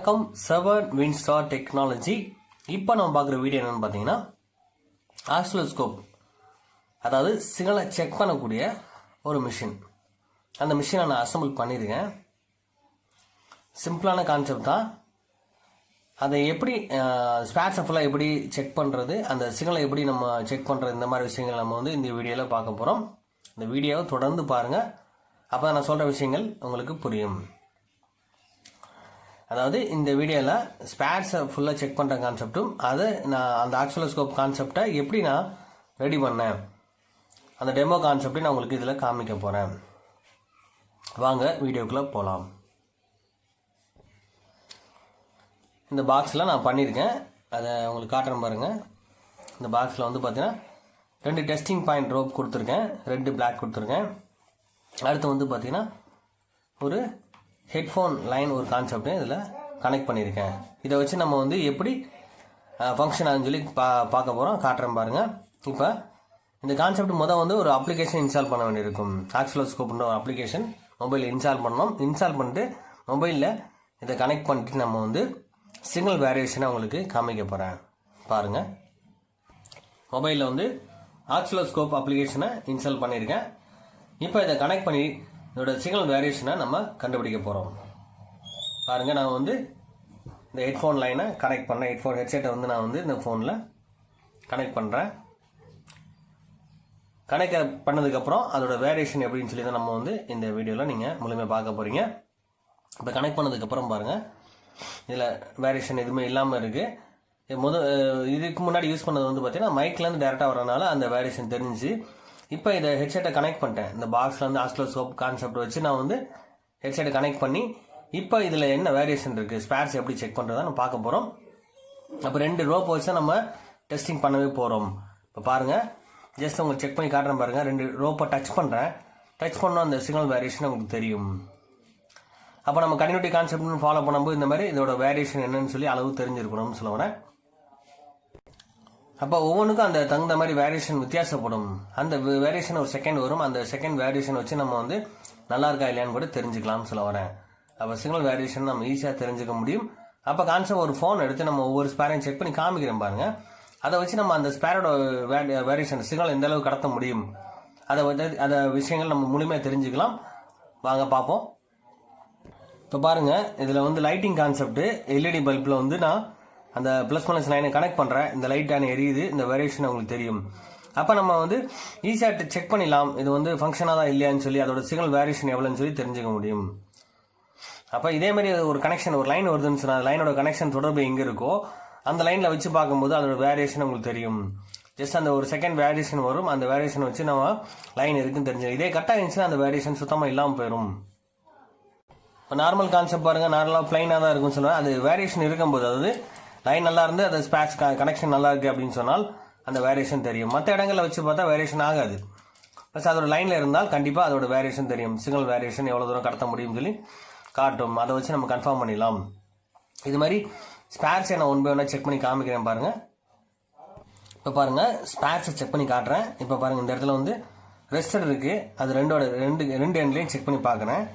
வணக்கம் 7 Winstar technology. இப்போ நம்ம பார்க்குற வீடியோ என்னென்னு பார்த்தீங்கன்னா ஆஸ்சிலோஸ்கோப், அதாவது சிக்னலை செக் பண்ணக்கூடிய ஒரு மிஷின். அந்த மிஷினை நான் அசம்பிள் பண்ணியிருக்கேன். சிம்பிளான கான்செப்ட் தான். அதை எப்படி ஸ்பேர்ஸை ஃபுல்லாக எப்படி செக் பண்ணுறது, அந்த சிக்னலை எப்படி நம்ம செக் பண்ணுறது, இந்த மாதிரி விஷயங்கள் நம்ம இந்த வீடியோவில் பார்க்க போகிறோம். இந்த வீடியோவை தொடர்ந்து பாருங்கள், அப்போ நான் சொல்கிற விஷயங்கள் உங்களுக்கு புரியும். அதாவது இந்த வீடியோவில் ஸ்பேர்ஸை ஃபுல்லாக செக் பண்ணுற கான்செப்டும், அதை நான் அந்த ஆஸ்சிலோஸ்கோப் கான்செப்டை எப்படி நான் ரெடி பண்ணேன், அந்த டெமோ கான்செப்டை நான் உங்களுக்கு இதில் காமிக்க போகிறேன். வாங்க வீடியோக்குள்ளே போகலாம். இந்த பாக்ஸில் நான் பண்ணியிருக்கேன், அதை உங்களுக்கு காட்டுறேன் பாருங்கள். இந்த பாக்ஸில் பார்த்தீங்கன்னா 2 டெஸ்டிங் பாயிண்ட் ரோப் கொடுத்துருக்கேன், ரெட் பிளாக் கொடுத்துருக்கேன். அடுத்து பார்த்தீங்கன்னா ஒரு ஹெட்ஃபோன் லைன் ஒரு கான்செப்டை இதில் கனெக்ட் பண்ணியிருக்கேன். இதை வச்சு நம்ம எப்படி ஃபங்க்ஷன் ஆகுன்னு சொல்லி பார்க்க போகிறோம், காட்டுறேன் பாருங்கள். இப்போ இந்த கான்செப்ட் ஒரு அப்ளிகேஷன் இன்ஸ்டால் பண்ண வேண்டியிருக்கும். ஆஸ்சிலோஸ்கோப்ன்ற ஒரு அப்ளிகேஷன் மொபைலில் இன்ஸ்டால் பண்ணணும். இன்ஸ்டால் பண்ணிட்டு மொபைலில் இதை கனெக்ட் பண்ணிட்டு நம்ம சிக்னல் வேரியேஷனை உங்களுக்கு காமிக்க போகிறேன் பாருங்கள். மொபைலில் ஆஸ்சிலோஸ்கோப் அப்ளிகேஷனை இன்ஸ்டால் பண்ணியிருக்கேன். இப்போ இதை கனெக்ட் பண்ணி இதோட சிக்னல் வேரியேஷனை நம்ம கண்டுபிடிக்க போகிறோம் பாருங்கள். நான் இந்த ஹெட்ஃபோன் லைனை கனெக்ட் பண்ணேன். ஹெட்ஃபோன் ஹெட்செட்டை நான் இந்த ஃபோனில் கனெக்ட் பண்ணுறேன். கனெக்ட் பண்ணதுக்கப்புறம் அதோட வேரியேஷன் எப்படின்னு சொல்லி தான் நம்ம இந்த வீடியோவில் நீங்கள் முழுமையாக பார்க்க போகிறீங்க. இப்போ கனெக்ட் பண்ணதுக்கப்புறம் பாருங்கள், இதில் வேரியேஷன் எதுவுமே இல்லாமல் இருக்குது. இதுக்கு முன்னாடி யூஸ் பண்ணது பார்த்தீங்கன்னா மைக்லேருந்து டேரெக்டாக வரனால அந்த வேரியேஷன் தெரிஞ்சு. இப்போ இதை ஹெட்செட்டை கனெக்ட் பண்ணிட்டேன். இந்த பாக்ஸில் ஆஸ்சிலோஸ்கோப் கான்செப்ட் வச்சு நான் ஹெட்செட்டை கனெக்ட் பண்ணி இப்போ இதில் என்ன வேரியேஷன் இருக்குது, ஸ்பேர்ஸ் எப்படி செக் பண்ணுறதா நம்ம பார்க்க போகிறோம். அப்போ 2 ரோப் வச்சு தான் நம்ம டெஸ்டிங் பண்ணவே போகிறோம். இப்போ பாருங்கள், ஜஸ்ட் உங்களுக்கு செக் பண்ணி காட்டுறேன் பாருங்கள். 2 ரோப்பை டச் பண்ணுறேன். டச் பண்ணோம் அந்த சிக்னல் வேரியேஷன் உங்களுக்கு தெரியும். அப்போ நம்ம கன்டினியூட்டி கான்செப்ட்னு ஃபாலோ பண்ணும்போது இந்த மாதிரி இதோட வேரியேஷன் என்னன்னு சொல்லி அளவு தெரிஞ்சிருக்கணும்னு சொல்ல வரேன். அப்போ ஒவ்வொன்றுக்கும் அந்த தகுந்த மாதிரி வேரியேஷன் வித்தியாசப்படும். அந்த வேரியேஷன் ஒரு செகண்ட் வரும். அந்த செகண்ட் வேரியேஷன் வச்சு நம்ம நல்லா இருக்கா இல்லையான்னு கூட தெரிஞ்சுக்கலாம்னு சொல்ல வரேன். அப்போ சிக்னல் வேரியேஷன் நம்ம ஈஸியாக தெரிஞ்சுக்க முடியும். அப்போ கான்செப்ட் ஒரு ஃபோன் எடுத்து நம்ம ஒவ்வொரு ஸ்பேரையும் செக் பண்ணி காமிக்கிறேன் பாருங்கள். அதை வச்சு நம்ம அந்த ஸ்பேரோட வேரியேஷன் சிக்னல் எந்த அளவுக்கு கடத்த முடியும், அதை விஷயங்கள் நம்ம முழுமையாக தெரிஞ்சுக்கலாம். வாங்க பார்ப்போம். இப்போ பாருங்கள், இதில் லைட்டிங் கான்செப்ட். எல்இடி பல்பில் நான் அந்த ப்ளஸ் மைனஸ் லைனை கனெக்ட் பண்ணுறேன். இந்த லைட்டான எரியுது, இந்த வேரியேஷன் உங்களுக்கு தெரியும். அப்போ நம்ம ஈஸியாக செக் பண்ணிடலாம் இது ஃபங்க்ஷனாக தான் இல்லையான்னு சொல்லி, அதோட சிக்னல் வேரியேஷன் எவ்வளோன்னு சொல்லி தெரிஞ்சுக்க முடியும். அப்போ இதேமாதிரி ஒரு கனெக்ஷன் ஒரு லைன் வருதுன்னு சொன்னால் லைனோட கனெக்ஷன் தொடர்பு எங்கே இருக்கோ அந்த லைனில் வச்சு பார்க்கும்போது அதோட வேரியேஷன் உங்களுக்கு தெரியும். ஜஸ்ட் அந்த ஒரு செகண்ட் வேரியேஷன் வரும். அந்த வேரியேஷன் வச்சு நம்ம லைன் இருக்குன்னு தெரிஞ்சு, இதே கட்டாக இருந்துச்சுன்னா அந்த வேரியேஷன் சுத்தமாக இல்லாமல் போயிடும். இப்போ நார்மல் கான்செப்ட் பாருங்கள், நார்மலாக பிளைனாக தான் இருக்குன்னு சொல்லுவேன். அது வேரியேஷன் இருக்கும்போது, அதாவது லைன் நல்லா இருந்து அது ஸ்பேர்ஸ் கனெக்ஷன் நல்லா இருக்குது அப்படின்னு சொன்னால் அந்த வேரியேஷன் தெரியும். மற்ற இடங்களில் வச்சு பார்த்தா வேரியேஷன் ஆகாது. ப்ளஸ் அதோட லைனில் இருந்தால் கண்டிப்பாக அதோட வேரியேஷன் தெரியும். சிக்னல் வேரியேஷன் எவ்வளோ தூரம் கடத்த முடியும்னு சொல்லி காட்டும். அதை வச்சு நம்ம கன்ஃபார்ம் பண்ணிடலாம். இது மாதிரி ஸ்பேர்ஸை நான் 1 by 1 செக் பண்ணி காமிக்கிறேன் பாருங்கள். இப்போ பாருங்கள், ஸ்பேர்ஸை செக் பண்ணி காட்டுறேன். இப்போ பாருங்கள், இந்த இடத்துல ரெஸ்டர் இருக்குது. அது ரெண்டு எண்ட்லேயும் செக் பண்ணி பார்க்குறேன்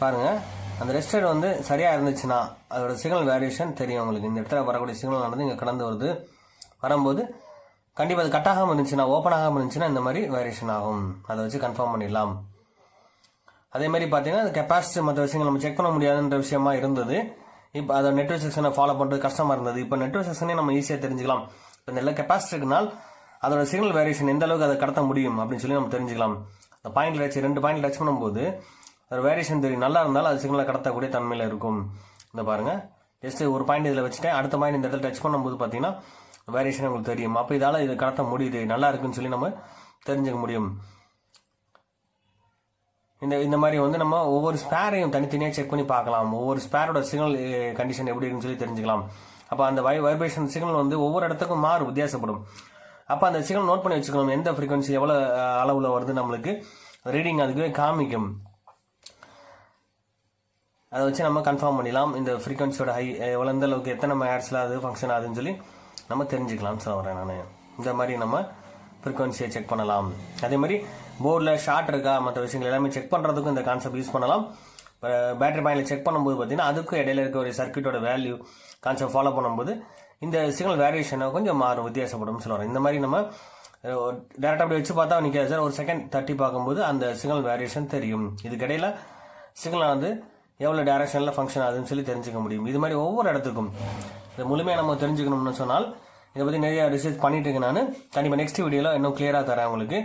பாருங்கள். அந்த ரெஸ்டர் சரியாக இருந்துச்சுன்னா அதோட சிக்னல் வேரியேஷன் தெரியும் உங்களுக்கு. இந்த இடத்துல வரக்கூடிய சிக்னல் இங்கே கடந்து வரும்போது கண்டிப்பாக அது கட் ஆகாமல் இருந்துச்சுன்னா, ஓப்பன் ஆகாமல் இருந்துச்சுன்னா இந்த மாதிரி வேரியேஷன் ஆகும். அதை வச்சு கன்ஃபார்ம் பண்ணிடலாம். அதே மாதிரி பார்த்தீங்கன்னா கெப்பாசிட்டி மற்ற விஷயங்கள் நம்ம செக் பண்ண முடியாதுன்ற விஷயமா இருந்தது. இப்போ அதை நெட்வொர்க் செக்ஷனை ஃபாலோ பண்ணுறது கஷ்டமாக இருந்தது. இப்போ நெட்வொர்க் செக்ஷனே நம்ம ஈஸியாக தெரிஞ்சுக்கலாம். இப்போ இந்த எல்லாம் கெப்பாசிட்டிக்குனால் அதோட சிக்னல் வேரியேஷன் எந்த அளவுக்கு அதை கடத்த முடியும் அப்படின்னு சொல்லி நம்ம தெரிஞ்சுக்கலாம். அந்த பாயிண்ட்ல வச்சு 2 பாயிண்ட் டச் பண்ணும்போது அதோட வேரியேஷன் தெரியும். நல்லா இருந்தாலும் அது சிக்னலை கடத்தக்கூடிய தன்மையில் இருக்கும். இந்த பாருங்கள், ஜஸ்ட் ஒரு பாயிண்ட் இதில் வச்சுட்டேன். அடுத்த பாயிண்ட் இந்த இடத்துல டச் பண்ணும்போது பார்த்தீங்கன்னா வேரியேஷன் உங்களுக்கு தெரியும். அப்போ இதால் இதை கடத்த முடியுது, நல்லா இருக்குன்னு சொல்லி நம்ம தெரிஞ்சுக்க முடியும். இந்த மாதிரி நம்ம ஒவ்வொரு ஸ்பேரையும் தனித்தனியாக செக் பண்ணி பார்க்கலாம். ஒவ்வொரு ஸ்பேரோட சிக்னல் கண்டிஷன் எப்படி இருக்குன்னு சொல்லி தெரிஞ்சுக்கலாம். அப்போ அந்த வைப்ரேஷன் சிக்னல் ஒவ்வொரு இடத்துக்கும் வித்தியாசப்படும். அப்போ அந்த சிக்னல் நோட் பண்ணி வச்சுக்கணும். எந்த ஃப்ரீக்வன்சி எவ்வளோ அளவில் வருது நம்மளுக்கு ரீடிங் அதுக்குவே காமிக்கும். அதை வச்சு நம்ம கன்ஃபார்ம் பண்ணிடலாம். இந்த ஃப்ரீக்வன்சியோட எவ்வளோ எந்த அளவுக்கு எத்தனை மேட்ஸில் அது ஃபங்க்ஷன் ஆகுதுன்னு சொல்லி நம்ம தெரிஞ்சுக்கலாம்னு சொல்ல வரேன் நான். இந்த மாதிரி நம்ம ஃப்ரீக்வன்சியை செக் பண்ணலாம். அதே மாதிரி போர்டில் ஷார்ட் இருக்கா, மற்ற விஷயங்கள் எல்லாமே செக் பண்ணுறதுக்கும் இந்த கான்செப்ட் யூஸ் பண்ணலாம். பேட்டரி பாயிண்டில் செக் பண்ணும்போது பார்த்தீங்கன்னா அதுக்கும் இடையில இருக்க ஒரு சர்க்யூட்டோட வேல்யூ கான்செப்ட் ஃபாலோ பண்ணும்போது இந்த சிக்னல் வேரியேஷனை கொஞ்சம் மாறும், வித்தியாசப்படும் சொல்லுவாங்க. இந்த மாதிரி நம்ம டேரெக்டாக அப்படி வச்சு பார்த்தா நிற்காது சார். ஒரு செகண்ட் தட்டி பார்க்கும்போது அந்த சிக்னல் வேரியேஷன் தெரியும். இதுக்கிடையில் சிக்னல் வந்து எவ்வளோ டைரக்ஷனில் ஃபங்க்ஷன் ஆகுதுன்னு சொல்லி தெரிஞ்சுக்க முடியும். இது மாதிரி ஒவ்வொரு இடத்துக்கும் இதை முழுமையாக நம்ம தெரிஞ்சுக்கணும்னு சொன்னால் இதை பற்றி நிறைய ரிசர்ச் பண்ணிட்டு இருக்கேன் நான். கண்டிப்பாக நெக்ஸ்ட் வீடியோவில் இன்னும் கிளியராக தரேன் உங்களுக்கு.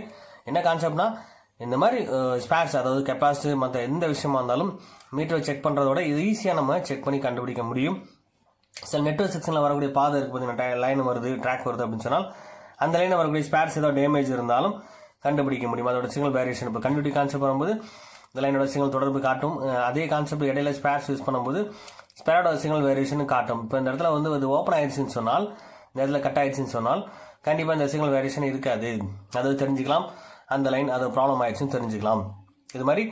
என்ன கான்செப்ட்னா இந்த மாதிரி ஸ்பேர்ஸ், அதாவது கெப்பாசிட்டி மற்ற எந்த விஷயமா இருந்தாலும் மீட்டரை செக் பண்ணுறதோட இது ஈஸியாக நம்ம செக் பண்ணி கண்டுபிடிக்க முடியும். சில நெட்வொர்க் செக்ஷனில் வரக்கூடிய பாதை இருக்குது பார்த்தீங்கன்னா, லைன் வருது, ட்ராக் வருது அப்படின்னு சொன்னால் அந்த லைனில் வரக்கூடிய ஸ்பேர்ஸ் ஏதோ டேமேஜ் இருந்தாலும் கண்டுபிடிக்க முடியும். அதோட சிக்னல் வேரியேஷன் இப்போ கண்டுபிடி கான்செப்ட் வரும்போது இந்த லைனோட சிக்னல் தொடர்பு காட்டும். அதே கான்செப்ட் இடையில ஸ்பேர்ஸ் யூஸ் பண்ணும்போது ஸ்பேரோட சிக்னல் வேரியேஷன் காட்டும். இப்போ இந்த இடத்துல வந்து அது ஓப்பன் ஆயிடுச்சுன்னு சொன்னால், இந்த இடத்துல கட் ஆயிடுச்சுன்னு சொன்னால் கண்டிப்பாக இந்த சிக்னல் வேரியேஷன் இருக்காது. அது தெரிஞ்சுக்கலாம். அந்த லைன் அது ப்ராப்ளம் ஆயிடுச்சுன்னு தெரிஞ்சுக்கலாம். இது மாதிரி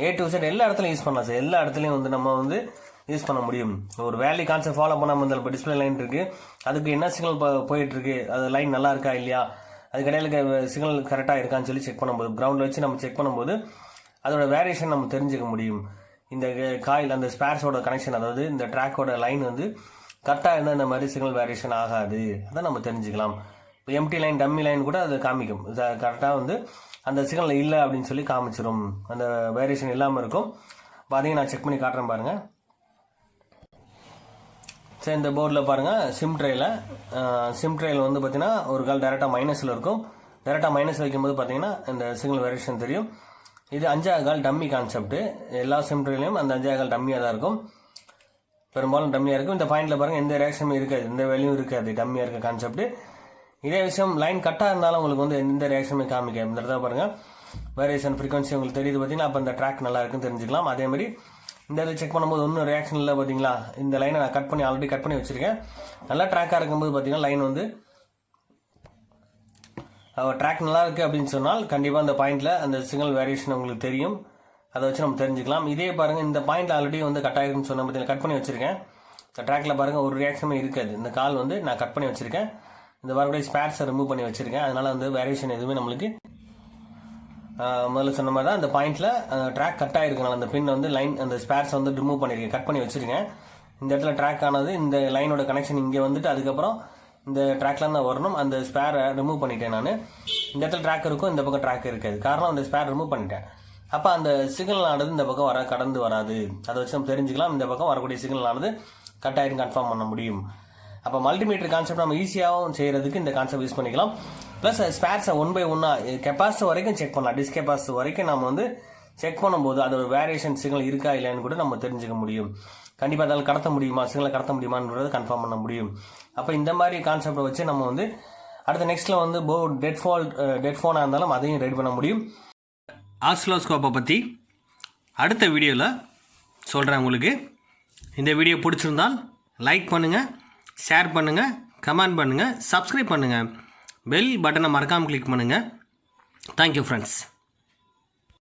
A to Z எல்லா இடத்துலையும் யூஸ் பண்ணலாம் சார். எல்லா இடத்துலையும் வந்து நம்ம வந்து யூஸ் பண்ண முடியும். ஒரு வேல்யூ கான்செப்ட் ஃபாலோ பண்ணாமல் இருந்தால் இப்போ டிஸ்பிளே லைன் இருக்குது, அதுக்கு என்ன சிக்னல் போயிட்டு இருக்கு, அது லைன் நல்லா இருக்கா இல்லையா, அதுக்கு இடையில சிக்னல் கரெக்டாக இருக்கான்னு சொல்லி செக் பண்ணும்போது, கிரவுண்டில் வச்சு நம்ம செக் பண்ணும்போது அதோட வேரியேஷன் நம்ம தெரிஞ்சுக்க முடியும். இந்த காயில் அந்த ஸ்பேர்ஸோட கனெக்ஷன், அதாவது இந்த ட்ராக்கோட லைன் வந்து கரெக்டாக இருந்தால் இந்த மாதிரி சிக்னல் வேரியேஷன் ஆகாது, அதை நம்ம தெரிஞ்சுக்கலாம். இப்போ எம்டி லைன், டம்மி லைன் கூட அது காமிக்கும். கரெக்டாக வந்து அந்த சிக்னல் இல்லை அப்படின்னு சொல்லி காமிச்சிடும். அந்த வேரியேஷன் இல்லாமல் இருக்கும். அதையும் நான் செக் பண்ணி காட்டுறேன் பாருங்கள். சரி, இந்த போர்டில் பாருங்கள், சிம் ட்ரேயில் வந்து பார்த்தீங்கன்னா ஒரு கால் டேரெக்டாக மைனஸில் இருக்கும். டேரெக்டாக மைனஸ் வைக்கும்போது பார்த்தீங்கன்னா இந்த சிக்னல் வேரியேஷன் தெரியும். இது 5 கால் டம்மி கான்செப்ட். எல்லா சிம் ட்ரேலையும் அந்த 5 கால் டம்மியாக தான் இருக்கும், பெரும்பாலும் டம்மியாக இருக்கும். இந்த பாயிண்டில் பாருங்கள், எந்த ரியாக்ஷனும் இருக்காது, எந்த வேல்யூவும் இருக்காது, டம்மியாக இருக்க கான்செப்ட். இதே விஷயம் லைன் கட்டாக இருந்தாலும் உங்களுக்கு வந்து எந்த ரியாக்ஷனுமே காமிக்க. இந்த இடத்துல பாருங்கள் வேரியேஷன் ஃப்ரீக்வன்சி உங்களுக்கு தெரியுது பார்த்தீங்கன்னா, அப்போ இந்த ட்ராக் நல்லா இருக்குன்னு தெரிஞ்சுக்கலாம். அதே மாதிரி இந்த இடத்துல செக் பண்ணும்போது ஒன்றும் ரியாக்ஷன் இல்லை பார்த்தீங்களா. இந்த லைனை நான் ஆல்ரெடி கட் பண்ணி வச்சிருக்கேன். நல்லா ட்ராக்காக இருக்கும்போது பார்த்தீங்கன்னா லைன் வந்து ட்ராக் நல்லா இருக்குது அப்படின்னு சொன்னால் கண்டிப்பாக அந்த பாயிண்டில் அந்த சிக்னல் வேரியேஷன் உங்களுக்கு தெரியும். அதை வச்சு நம்ம தெரிஞ்சுக்கலாம். இதே பாருங்கள், இந்த பாயிண்டில் ஆல்ரெடி வந்து கட் ஆகிருக்குன்னு சொன்ன பார்த்தீங்கன்னா கட் பண்ணி வச்சிருக்கேன். இந்த ட்ராக்கில் பாருங்கள் ஒரு ரியாக்ஷனுமே இருக்காது. இந்த கால் வந்து நான் கட் பண்ணி வச்சிருக்கேன். இந்த வரக்கூடிய ஸ்பேர்ஸை ரிமூவ் பண்ணி வச்சிருக்கேன். அதனால வந்து வேரியேஷன் எதுவுமே நம்மளுக்கு முதல்ல சொன்ன மாதிரி தான். அந்த பாயிண்ட்ல ட்ராக் கட் ஆயிருக்கனால அந்த பின் வந்து லைன் அந்த ஸ்பேர்ஸ் வந்து ரிமூவ் பண்ணிருக்கேன், கட் பண்ணி வச்சிருக்கேன். இந்த இடத்துல ட்ராக் ஆனது இந்த லைனோட கனெக்ஷன் இங்கே வந்துட்டு அதுக்கப்புறம் இந்த ட்ராக்ல தான் வரணும். அந்த ஸ்பேரை ரிமூவ் பண்ணிட்டேன் நான். இந்த இடத்துல ட்ராக் இருக்கும், இந்த பக்கம் ட்ராக் இருக்காது. காரணம் அந்த ஸ்பேர் ரிமூவ் பண்ணிட்டேன். அப்போ அந்த சிக்னல் ஆனது இந்த பக்கம் கடந்து வராது. அதை வச்சு நம்ம தெரிஞ்சுக்கலாம். இந்த பக்கம் வரக்கூடிய சிக்னல் ஆனது கட் ஆயிரும் கன்ஃபார்ம் பண்ண முடியும். அப்போ மல்டிமீட்டர் கான்செப்ட் நம்ம ஈஸியாகவும் செய்யறதுக்கு இந்த கான்செப்ட் யூஸ் பண்ணிக்கலாம். ப்ளஸ் ஸ்பேர்ஸை 1 by 1 கெப்பாசிட்டி வரைக்கும் செக் பண்ணலாம். டிஸ்கெப்பாசிட்டி வரைக்கும் நம்ம வந்து செக் பண்ணும்போது அதோட வேரியேஷன் சிக்னல் இருக்கா இல்லைன்னு கூட நம்ம தெரிஞ்சுக்க முடியும். கண்டிப்பாக அதால் கடத்த முடியுமா, சிக்னலை கடத்த முடியுமான்றதை கன்ஃபார்ம் பண்ண முடியும். அப்போ இந்த மாதிரி கான்செப்டை வச்சு நம்ம வந்து அடுத்த நெக்ஸ்ட்டில் வந்து டெட் ஃபோனாக இருந்தாலும் அதையும் ரெடி பண்ண முடியும். ஆசிலோஸ்கோப்பை பற்றி அடுத்த வீடியோவில் சொல்கிறேன் உங்களுக்கு. இந்த வீடியோ பிடிச்சிருந்தால் லைக் பண்ணுங்கள், ஷேர் பண்ணுங்கள், கமெண்ட் பண்ணுங்கள், சப்ஸ்கிரைப் பண்ணுங்கள், பெல் பட்டனை மறக்காமல் கிளிக் பண்ணுங்கள். Thank you friends.